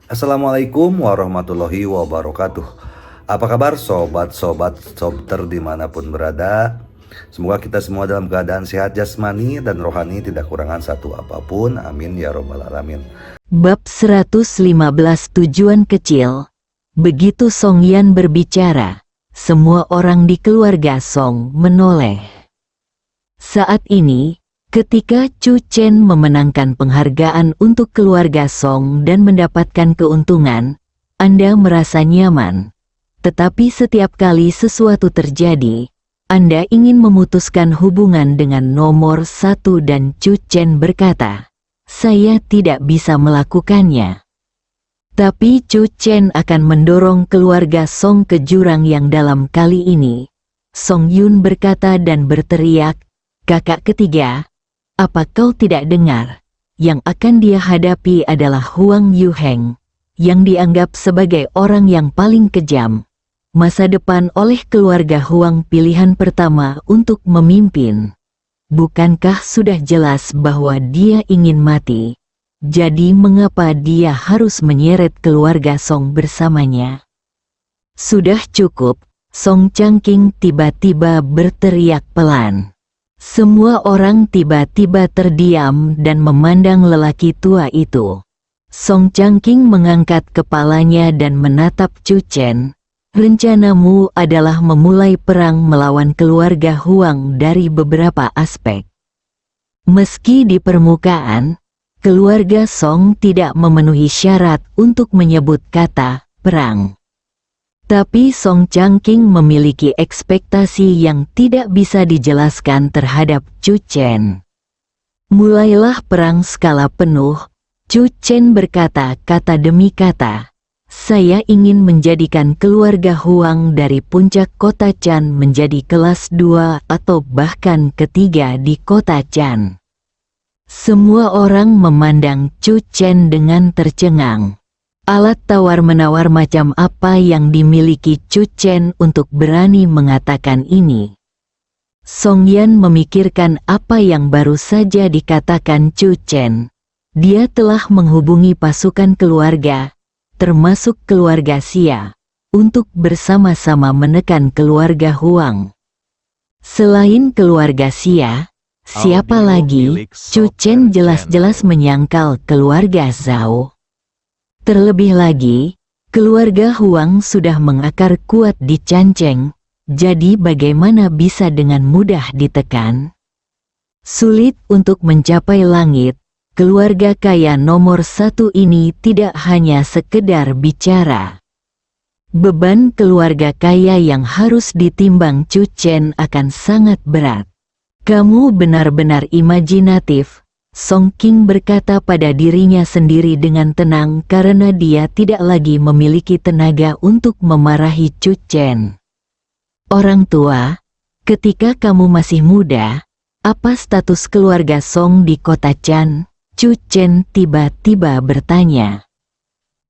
Assalamualaikum warahmatullahi wabarakatuh. Apa kabar sobat-sobat sobter dimanapun berada? Semoga kita semua dalam keadaan sehat jasmani dan rohani, tidak kurangan satu apapun. Amin ya robbal alamin. Bab 115 Tujuan kecil. Begitu Song Yan berbicara, semua orang di keluarga Song menoleh. Saat ini, ketika Chu Chen memenangkan penghargaan untuk keluarga Song dan mendapatkan keuntungan, Anda merasa nyaman. Tetapi setiap kali sesuatu terjadi, Anda ingin memutuskan hubungan dengan nomor satu dan Chu Chen berkata, "Saya tidak bisa melakukannya." Tapi Chu Chen akan mendorong keluarga Song ke jurang yang dalam kali ini. Song Yun berkata dan berteriak, "Kakak ketiga, apa kau tidak dengar? Yang akan dia hadapi adalah Huang Yuheng, yang dianggap sebagai orang yang paling kejam. Masa depan oleh keluarga Huang pilihan pertama untuk memimpin. Bukankah sudah jelas bahwa dia ingin mati? Jadi mengapa dia harus menyeret keluarga Song bersamanya?" "Sudah cukup," Song Changqing tiba-tiba berteriak pelan. Semua orang tiba-tiba terdiam dan memandang lelaki tua itu. Song Changqing mengangkat kepalanya dan menatap Chu Chen. "Rencanamu adalah memulai perang melawan keluarga Huang dari beberapa aspek. Meski di permukaan, keluarga Song tidak memenuhi syarat untuk menyebut kata perang. Tapi Song Changqing memiliki ekspektasi yang tidak bisa dijelaskan terhadap Chu Chen. Mulailah perang skala penuh." Chu Chen berkata kata demi kata, "Saya ingin menjadikan keluarga Huang dari puncak kota Chan menjadi kelas 2 atau bahkan ketiga di kota Chan." Semua orang memandang Chu Chen dengan tercengang. Alat tawar-menawar macam apa yang dimiliki Chu Chen untuk berani mengatakan ini? Song Yan memikirkan apa yang baru saja dikatakan Chu Chen. Dia telah menghubungi pasukan keluarga, termasuk keluarga Xia, untuk bersama-sama menekan keluarga Huang. Selain keluarga Xia, siapa lagi? Chu Chen jelas-jelas menyangkal keluarga Zhao. Terlebih lagi, keluarga Huang sudah mengakar kuat di Canceng, jadi bagaimana bisa dengan mudah ditekan? Sulit untuk mencapai langit, keluarga kaya nomor satu ini tidak hanya sekedar bicara. Beban keluarga kaya yang harus ditimbang Chu Chen akan sangat berat. "Kamu benar-benar imajinatif," Song Qing berkata pada dirinya sendiri dengan tenang karena dia tidak lagi memiliki tenaga untuk memarahi Chu Chen. "Orang tua, ketika kamu masih muda, apa status keluarga Song di kota Chan?" Chu Chen tiba-tiba bertanya.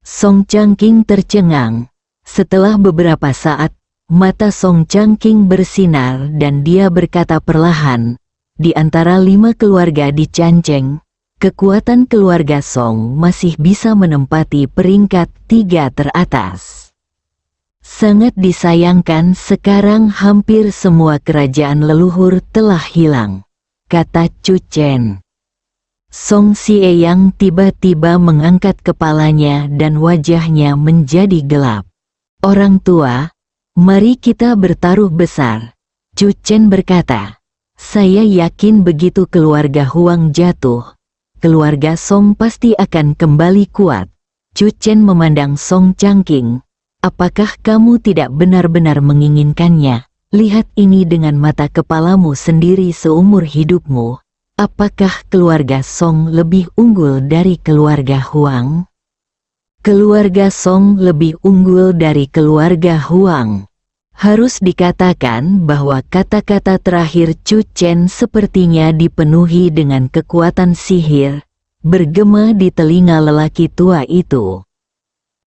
Song Changqing tercengang. Setelah beberapa saat, mata Song Changqing bersinar dan dia berkata perlahan, "Di antara 5 keluarga di Canceng, kekuatan keluarga Song masih bisa menempati peringkat 3 teratas. Sangat disayangkan sekarang hampir semua kerajaan leluhur telah hilang," kata Chu Chen. Song Xie yang tiba-tiba mengangkat kepalanya dan wajahnya menjadi gelap. "Orang tua, mari kita bertaruh besar," Chu Chen berkata. "Saya yakin begitu keluarga Huang jatuh, keluarga Song pasti akan kembali kuat." Chu Chen memandang Song Changqing. "Apakah kamu tidak benar-benar menginginkannya? Lihat ini dengan mata kepalamu sendiri seumur hidupmu. Apakah keluarga Song lebih unggul dari keluarga Huang?" "Keluarga Song lebih unggul dari keluarga Huang." Harus dikatakan bahwa kata-kata terakhir Chu Chen sepertinya dipenuhi dengan kekuatan sihir, bergema di telinga lelaki tua itu.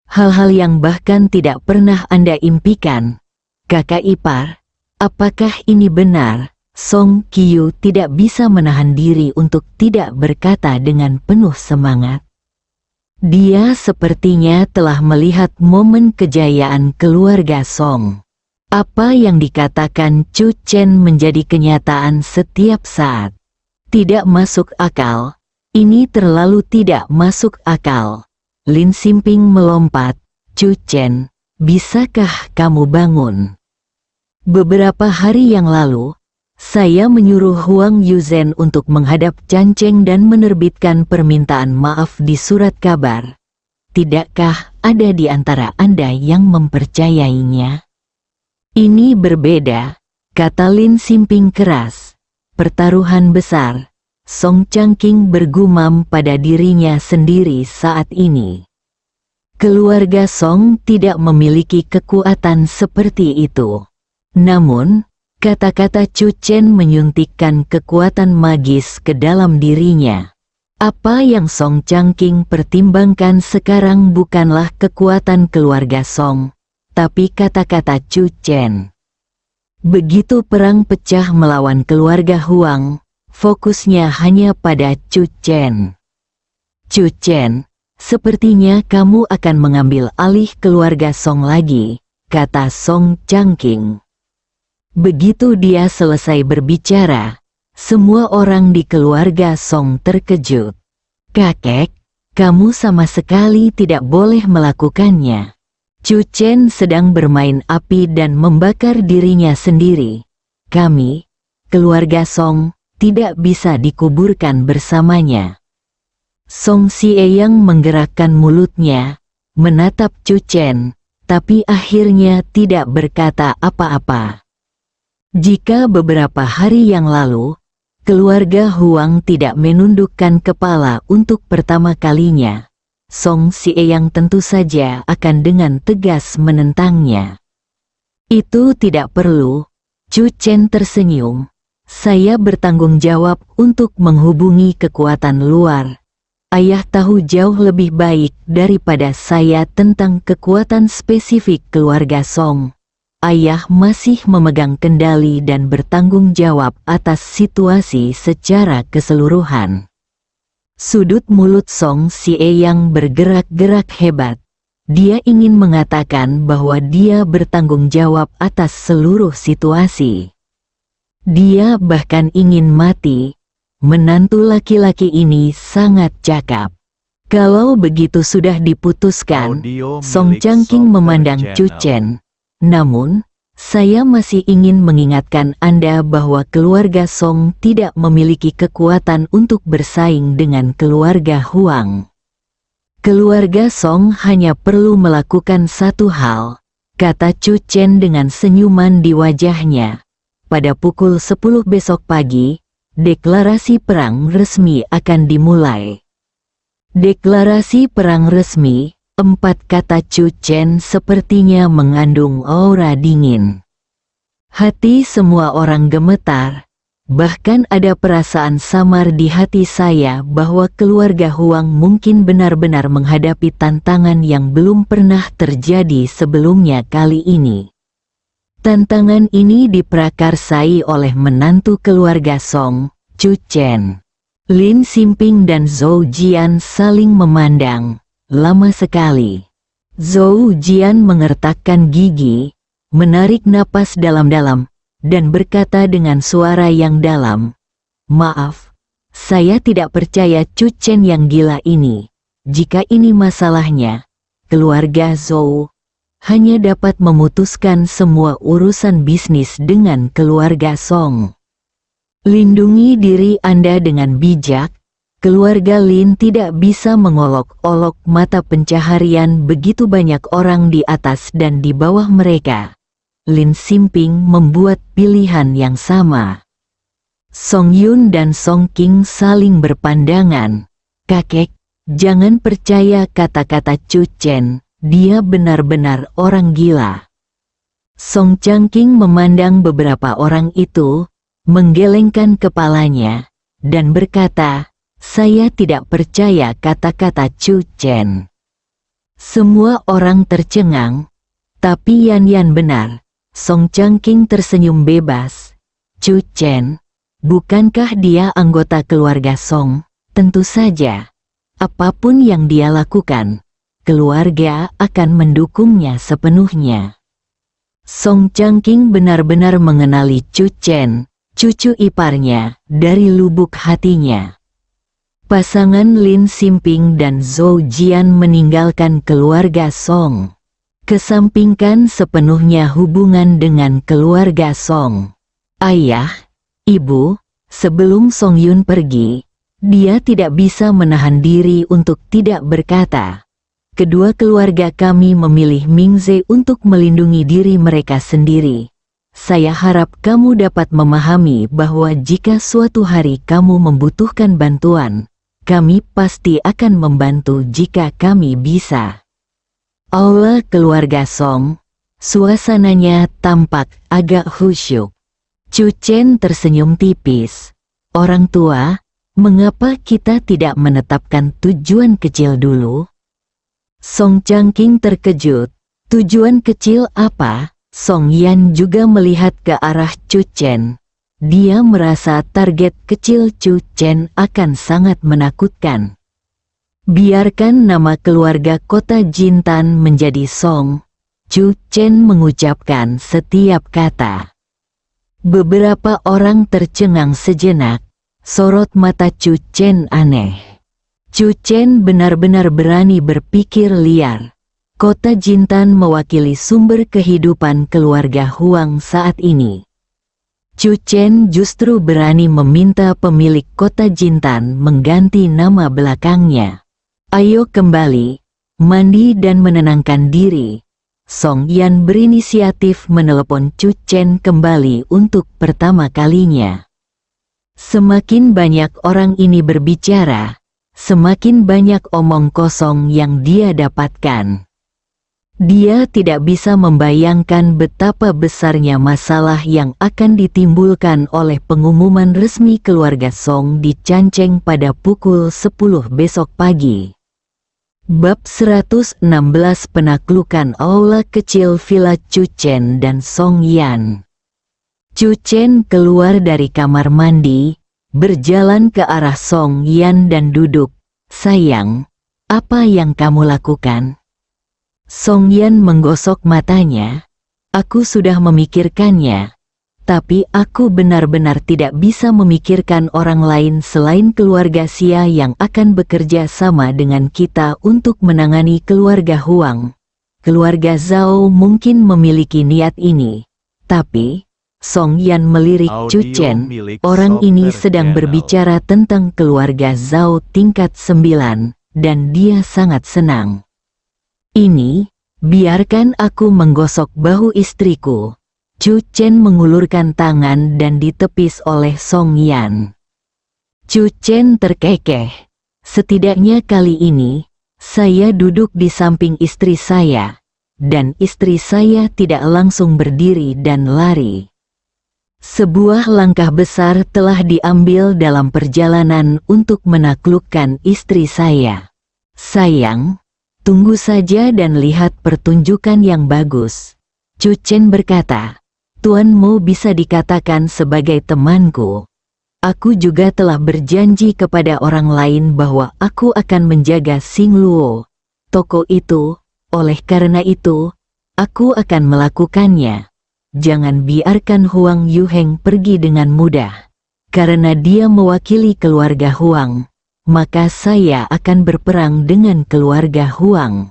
"Hal-hal yang bahkan tidak pernah Anda impikan. Kakak ipar, apakah ini benar?" Song Qiu tidak bisa menahan diri untuk tidak berkata dengan penuh semangat. Dia sepertinya telah melihat momen kejayaan keluarga Song. Apa yang dikatakan Chu Chen menjadi kenyataan setiap saat. Tidak masuk akal. Ini terlalu tidak masuk akal. Lin Simping melompat. Chu Chen, bisakah kamu bangun? Beberapa hari yang lalu, saya menyuruh Huang Yuzhen untuk menghadap Chan Cheng dan menerbitkan permintaan maaf di surat kabar. Tidakkah ada di antara Anda yang mempercayainya? Ini berbeda, kata Lin Simping keras. Pertaruhan besar. Song Changqing bergumam pada dirinya sendiri saat ini. Keluarga Song tidak memiliki kekuatan seperti itu. Namun, kata-kata Chu Chen menyuntikkan kekuatan magis ke dalam dirinya. Apa yang Song Changqing pertimbangkan sekarang bukanlah kekuatan keluarga Song, tapi kata-kata Chu Chen. Begitu perang pecah melawan keluarga Huang, fokusnya hanya pada Chu Chen. Chu Chen, sepertinya kamu akan mengambil alih keluarga Song lagi, kata Song Changqing. Begitu dia selesai berbicara, semua orang di keluarga Song terkejut. Kakek, kamu sama sekali tidak boleh melakukannya. Chu Chen sedang bermain api dan membakar dirinya sendiri. Kami, keluarga Song, tidak bisa dikuburkan bersamanya. Song Xieyang menggerakkan mulutnya, menatap Chu Chen, tapi akhirnya tidak berkata apa-apa. Jika beberapa hari yang lalu, keluarga Huang tidak menundukkan kepala untuk pertama kalinya, Song Xieyang tentu saja akan dengan tegas menentangnya. Itu tidak perlu, Chu Chen tersenyum. Saya bertanggung jawab untuk menghubungi kekuatan luar. Ayah tahu jauh lebih baik daripada saya tentang kekuatan spesifik keluarga Song. Ayah masih memegang kendali dan bertanggung jawab atas situasi secara keseluruhan. Sudut mulut Song Xieyang bergerak-gerak hebat. Dia ingin mengatakan bahwa dia bertanggung jawab atas seluruh situasi. Dia bahkan ingin mati. Menantu laki-laki ini sangat cakap. Kalau begitu sudah diputuskan, Song Changqing memandang Chu Chen. Namun, saya masih ingin mengingatkan Anda bahwa keluarga Song tidak memiliki kekuatan untuk bersaing dengan keluarga Huang. Keluarga Song hanya perlu melakukan satu hal, kata Chu Chen dengan senyuman di wajahnya. Pada pukul 10 besok pagi, deklarasi perang resmi akan dimulai. Deklarasi perang resmi. 4 kata Chu Chen sepertinya mengandung aura dingin. Hati semua orang gemetar, bahkan ada perasaan samar di hati saya bahwa keluarga Huang mungkin benar-benar menghadapi tantangan yang belum pernah terjadi sebelumnya kali ini. Tantangan ini diprakarsai oleh menantu keluarga Song, Chu Chen. Lin Simping dan Zhou Jian saling memandang. Lama sekali. Zhou Jian mengertakkan gigi, menarik napas dalam-dalam, dan berkata dengan suara yang dalam, "Maaf, saya tidak percaya Chu Chen yang gila ini. Jika ini masalahnya, keluarga Zhou hanya dapat memutuskan semua urusan bisnis dengan keluarga Song. Lindungi diri Anda dengan bijak. Keluarga Lin tidak bisa mengolok-olok mata pencaharian begitu banyak orang di atas dan di bawah mereka." Lin Simping membuat pilihan yang sama. Song Yun dan Song Qing saling berpandangan. "Kakek, jangan percaya kata-kata Chu Chen, dia benar-benar orang gila." Song Changqing memandang beberapa orang itu, menggelengkan kepalanya, dan berkata, "Saya tidak percaya kata-kata Chu Chen." Semua orang tercengang, tapi Yan benar. Song Changqing tersenyum bebas. "Chu Chen, bukankah dia anggota keluarga Song?" "Tentu saja." apapun yang dia lakukan, keluarga akan mendukungnya sepenuhnya. Song Changqing benar-benar mengenali Chu Chen, cucu iparnya, dari lubuk hatinya. Pasangan Lin Simping dan Zhou Jian meninggalkan keluarga Song, kesampingkan sepenuhnya hubungan dengan keluarga Song. Ayah, ibu, sebelum Song Yun pergi, dia tidak bisa menahan diri untuk tidak berkata. Kedua keluarga kami memilih Mingze untuk melindungi diri mereka sendiri. Saya harap kamu dapat memahami bahwa jika suatu hari kamu membutuhkan bantuan, kami pasti akan membantu jika kami bisa. Aula keluarga Song, suasananya tampak agak khusyuk. Chu Chen tersenyum tipis. Orang tua, mengapa kita tidak menetapkan tujuan kecil dulu? Song Changqing terkejut. Tujuan kecil apa? Song Yan juga melihat ke arah Chu Chen. Dia merasa target kecil Chu Chen akan sangat menakutkan. Biarkan nama keluarga kota Jintan menjadi Song. Chu Chen mengucapkan setiap kata. Beberapa orang tercengang sejenak. Sorot mata Chu Chen aneh. Chu Chen benar-benar berani berpikir liar. Kota Jintan mewakili sumber kehidupan keluarga Huang saat ini. Chu Chen justru berani meminta pemilik kota Jintan mengganti nama belakangnya. Ayo kembali, mandi dan menenangkan diri. Song Yan berinisiatif menelepon Chu Chen kembali untuk pertama kalinya. Semakin banyak orang ini berbicara, semakin banyak omong kosong yang dia dapatkan. Dia tidak bisa membayangkan betapa besarnya masalah yang akan ditimbulkan oleh pengumuman resmi keluarga Song di Canceng pada pukul 10 besok pagi. Bab 116 Penaklukan Aula Kecil Villa Chu Chen dan Song Yan. Chu Chen keluar dari kamar mandi, berjalan ke arah Song Yan dan duduk. Sayang, apa yang kamu lakukan? Song Yan menggosok matanya. Aku sudah memikirkannya, tapi aku benar-benar tidak bisa memikirkan orang lain selain keluarga Xia yang akan bekerja sama dengan kita untuk menangani keluarga Huang. Keluarga Zhao mungkin memiliki niat ini, tapi Song Yan melirik Chu Chen. Orang ini sedang berbicara tentang keluarga Zhao tingkat 9, dan dia sangat senang. Ini, biarkan aku menggosok bahu istriku. Chu Chen mengulurkan tangan dan ditepis oleh Song Yan. Chu Chen terkekeh. Setidaknya kali ini, saya duduk di samping istri saya, dan istri saya tidak langsung berdiri dan lari. Sebuah langkah besar telah diambil dalam perjalanan untuk menaklukkan istri saya. Sayang, tunggu saja dan lihat pertunjukan yang bagus. Chu Chen berkata, Tuanmu bisa dikatakan sebagai temanku. Aku juga telah berjanji kepada orang lain bahwa aku akan menjaga Xing Luo, toko itu. Oleh karena itu, aku akan melakukannya. Jangan biarkan Huang Yuheng pergi dengan mudah. Karena dia mewakili keluarga Huang, maka saya akan berperang dengan keluarga Huang.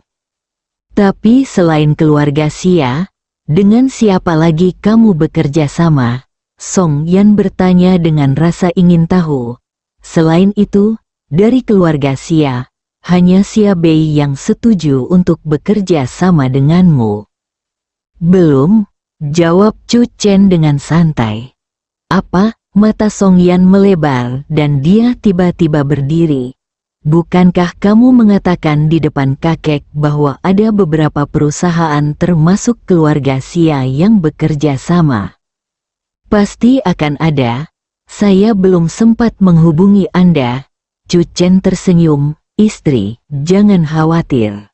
Tapi selain keluarga Xia, dengan siapa lagi kamu bekerja sama? Song Yan bertanya dengan rasa ingin tahu. Selain itu, dari keluarga Xia, hanya Xia Bei yang setuju untuk bekerja sama denganmu. Belum. Jawab Chu Chen dengan santai. Apa? Mata Song Yan melebar dan dia tiba-tiba berdiri. Bukankah kamu mengatakan di depan kakek bahwa ada beberapa perusahaan termasuk keluarga Xia yang bekerja sama? Pasti akan ada. Saya belum sempat menghubungi Anda. Chu Chen tersenyum. Istri, jangan khawatir.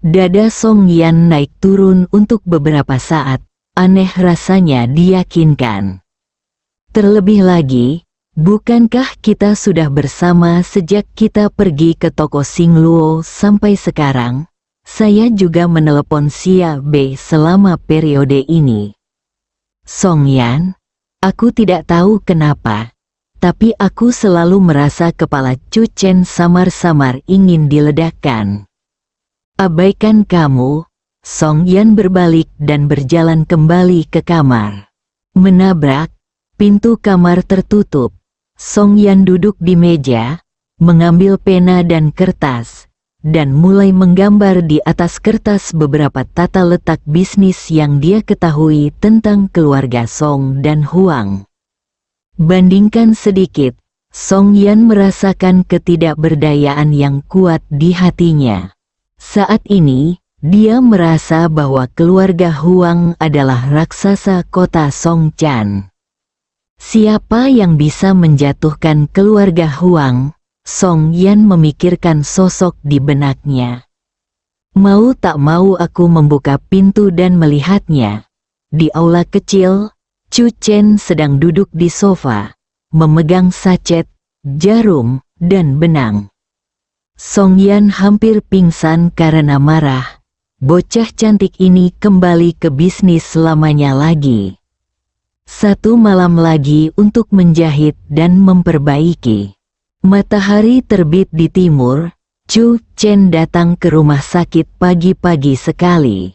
Dada Song Yan naik turun untuk beberapa saat. Aneh rasanya diyakinkan. Terlebih lagi, Bukankah kita sudah bersama sejak kita pergi ke toko Xingluo sampai sekarang? Saya juga menelepon Xia Bei selama periode ini. Song Yan, aku tidak tahu kenapa, tapi aku selalu merasa kepala Chu Chen samar-samar ingin diledakkan. Abaikan kamu. Song Yan berbalik dan berjalan kembali ke kamar. Menabrak, pintu kamar tertutup. Song Yan duduk di meja, mengambil pena dan kertas, dan mulai menggambar di atas kertas beberapa tata letak bisnis yang dia ketahui tentang keluarga Song dan Huang. Bandingkan sedikit, Song Yan merasakan ketidakberdayaan yang kuat di hatinya. Saat ini, dia merasa bahwa keluarga Huang adalah raksasa kota Songchan. Siapa yang bisa menjatuhkan keluarga Huang? Song Yan memikirkan sosok di benaknya. Mau tak mau aku membuka pintu dan melihatnya. Di aula kecil, Chu Chen sedang duduk di sofa, memegang sachet, jarum, dan benang. Song Yan hampir pingsan karena marah. Bocah cantik ini kembali ke bisnis selamanya lagi. Satu malam lagi untuk menjahit dan memperbaiki. Matahari terbit di timur, Chu Chen datang ke rumah sakit pagi-pagi sekali.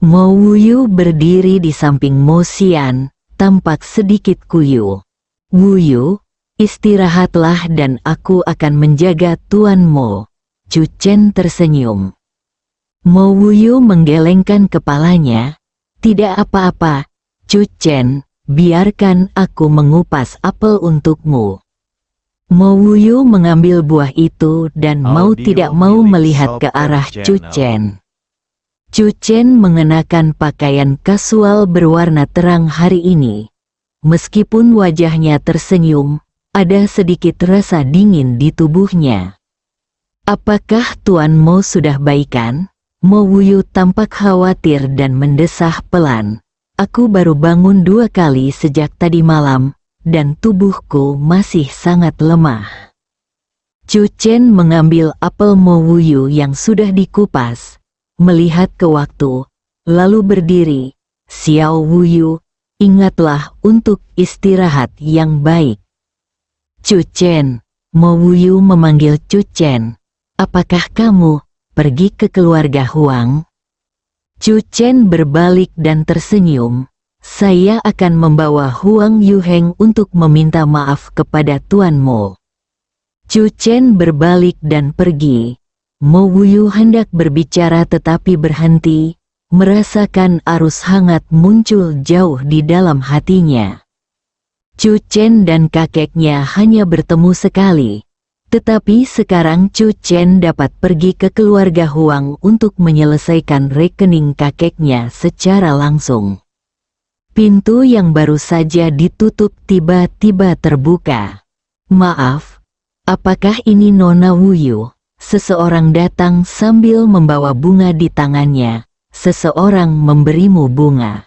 Mo Wuyu berdiri di samping Mo Xian, tampak sedikit kuyu. Wuyu, istirahatlah dan aku akan menjaga Tuan Mo. Chu Chen tersenyum. Mo Wuyu menggelengkan kepalanya. Tidak apa-apa, Chu Chen, biarkan aku mengupas apel untukmu. Mo Wuyu mengambil buah itu dan mau tidak mau melihat ke arah Chu Chen. Chu Chen mengenakan pakaian kasual berwarna terang hari ini. Meskipun wajahnya tersenyum, ada sedikit rasa dingin di tubuhnya. Apakah Tuan Mo sudah baikan? Mo Wuyu tampak khawatir dan mendesah pelan. Aku baru bangun 2 kali sejak tadi malam, dan tubuhku masih sangat lemah. Chu Chen mengambil apel Mo Wuyu yang sudah dikupas, melihat ke waktu, lalu berdiri. Xiao Wuyu, ingatlah untuk istirahat yang baik. Chu Chen, Mo Wuyu memanggil Chu Chen. Apakah kamu pergi ke keluarga Huang? Chu Chen berbalik dan tersenyum. Saya akan membawa Huang Yuheng untuk meminta maaf kepada Tuan Mo. Chu Chen berbalik dan pergi. Mo Wuyu hendak berbicara tetapi berhenti, merasakan arus hangat muncul jauh di dalam hatinya. Chu Chen dan kakeknya hanya bertemu sekali. Tetapi sekarang Chu Chen dapat pergi ke keluarga Huang untuk menyelesaikan rekening kakeknya secara langsung. Pintu yang baru saja ditutup tiba-tiba terbuka. Maaf, apakah ini Nona Wuyu? Seseorang datang sambil membawa bunga di tangannya. Seseorang memberimu bunga.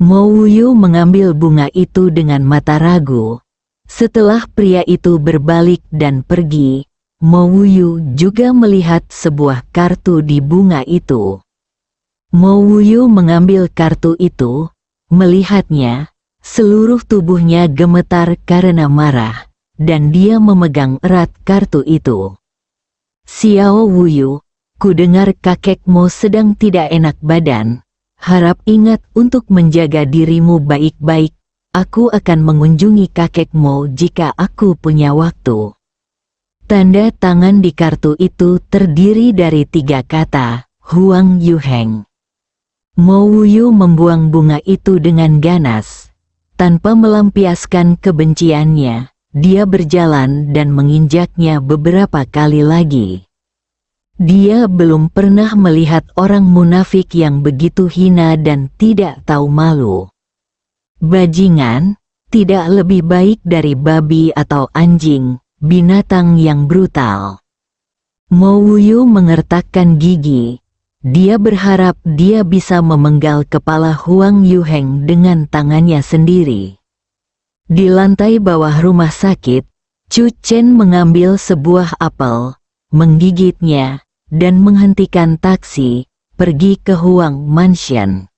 Mo Wuyu mengambil bunga itu dengan mata ragu. Setelah pria itu berbalik dan pergi, Mo Wuyu juga melihat sebuah kartu di bunga itu. Mo Wuyu mengambil kartu itu, melihatnya, seluruh tubuhnya gemetar karena marah, dan dia memegang erat kartu itu. Xiao Wuyu, ku dengar kakekmu sedang tidak enak badan, harap ingat untuk menjaga dirimu baik-baik. Aku akan mengunjungi kakekmu jika aku punya waktu. Tanda tangan di kartu itu terdiri dari 3 kata, Huang Yuheng. Mo Wuyu membuang bunga itu dengan ganas. Tanpa melampiaskan kebenciannya, dia berjalan dan menginjaknya beberapa kali lagi. Dia belum pernah melihat orang munafik yang begitu hina dan tidak tahu malu. Bajingan, tidak lebih baik dari babi atau anjing, binatang yang brutal. Mo Wuyu mengertakkan gigi. Dia berharap dia bisa memenggal kepala Huang Yuheng dengan tangannya sendiri. Di lantai bawah rumah sakit, Chu Chen mengambil sebuah apel, menggigitnya, dan menghentikan taksi, pergi ke Huang Mansion.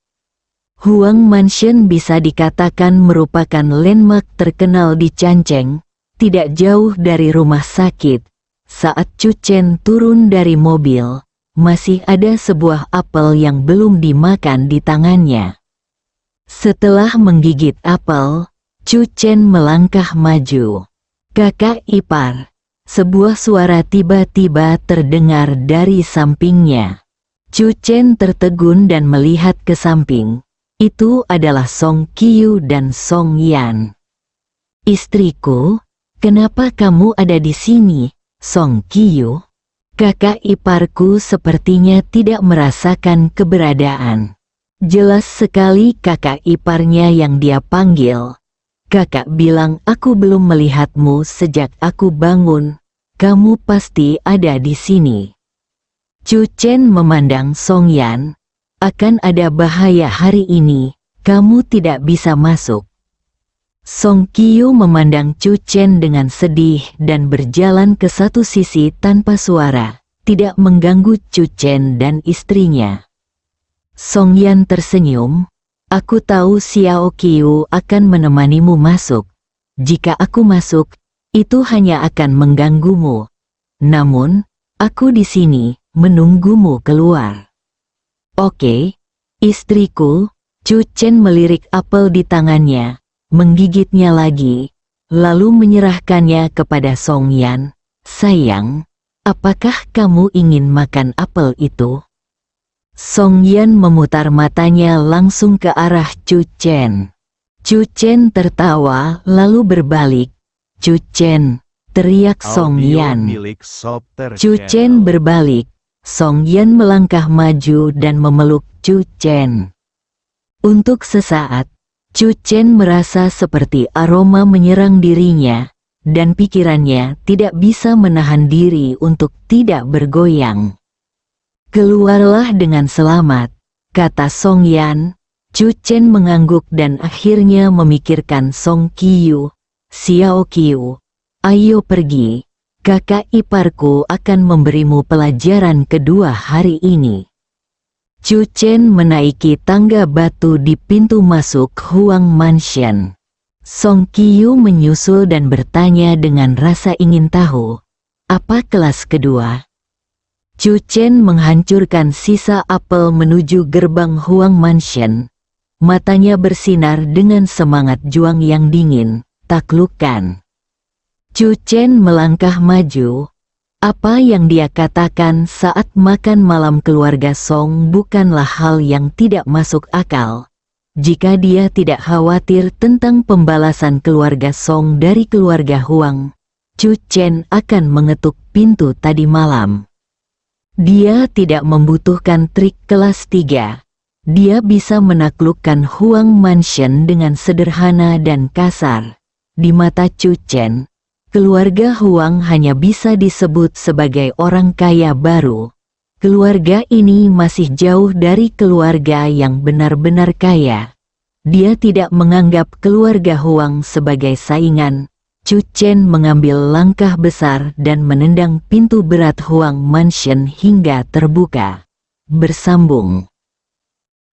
Huang Mansion bisa dikatakan merupakan landmark terkenal di Canceng, tidak jauh dari rumah sakit. Saat Chu Chen turun dari mobil, masih ada sebuah apel yang belum dimakan di tangannya. Setelah menggigit apel, Chu Chen melangkah maju. "Kakak ipar," sebuah suara tiba-tiba terdengar dari sampingnya. Chu Chen tertegun dan melihat ke samping. Itu adalah Song Qiu dan Song Yan. "Istriku, kenapa kamu ada di sini, Song Qiu?" Kakak iparku sepertinya tidak merasakan keberadaan. Jelas sekali kakak iparnya yang dia panggil. "Kakak bilang aku belum melihatmu sejak aku bangun. Kamu pasti ada di sini." Chu Chen memandang Song Yan. "Akan ada bahaya hari ini, kamu tidak bisa masuk." Song Qiu memandang Chu Chen dengan sedih dan berjalan ke satu sisi tanpa suara, tidak mengganggu Chu Chen dan istrinya. Song Yan tersenyum, "Aku tahu Xiao Qiu akan menemanimu masuk. Jika aku masuk, itu hanya akan mengganggumu. Namun, aku di sini, menunggumu keluar." "Oke, istriku." Chu Chen melirik apel di tangannya, menggigitnya lagi, lalu menyerahkannya kepada Song Yan. "Sayang, apakah kamu ingin makan apel itu?" Song Yan memutar matanya langsung ke arah Chu Chen. Chu Chen tertawa lalu berbalik. "Chu Chen!" teriak Song Yan. Chu Chen berbalik. Song Yan melangkah maju dan memeluk Chu Chen. Untuk sesaat, Chu Chen merasa seperti aroma menyerang dirinya, dan pikirannya tidak bisa menahan diri untuk tidak bergoyang. "Keluarlah dengan selamat," kata Song Yan. Chu Chen mengangguk dan akhirnya memikirkan Song Qiu. "Xiao Qiu, ayo pergi. Kakak iparku akan memberimu pelajaran kedua hari ini." Chu Chen menaiki tangga batu di pintu masuk Huang Mansion. Song Qiu menyusul dan bertanya dengan rasa ingin tahu, "Apa kelas kedua?" Chu Chen menghancurkan sisa apel menuju gerbang Huang Mansion. Matanya bersinar dengan semangat juang yang dingin, "Taklukkan." Chu Chen melangkah maju. Apa yang dia katakan saat makan malam keluarga Song bukanlah hal yang tidak masuk akal. Jika dia tidak khawatir tentang pembalasan keluarga Song dari keluarga Huang, Chu Chen akan mengetuk pintu tadi malam. Dia tidak membutuhkan trik kelas 3. Dia bisa menaklukkan Huang Mansion dengan sederhana dan kasar. Di mata Chu Chen, keluarga Huang hanya bisa disebut sebagai orang kaya baru. Keluarga ini masih jauh dari keluarga yang benar-benar kaya. Dia tidak menganggap keluarga Huang sebagai saingan. Chu Chen mengambil langkah besar dan menendang pintu berat Huang Mansion hingga terbuka. Bersambung.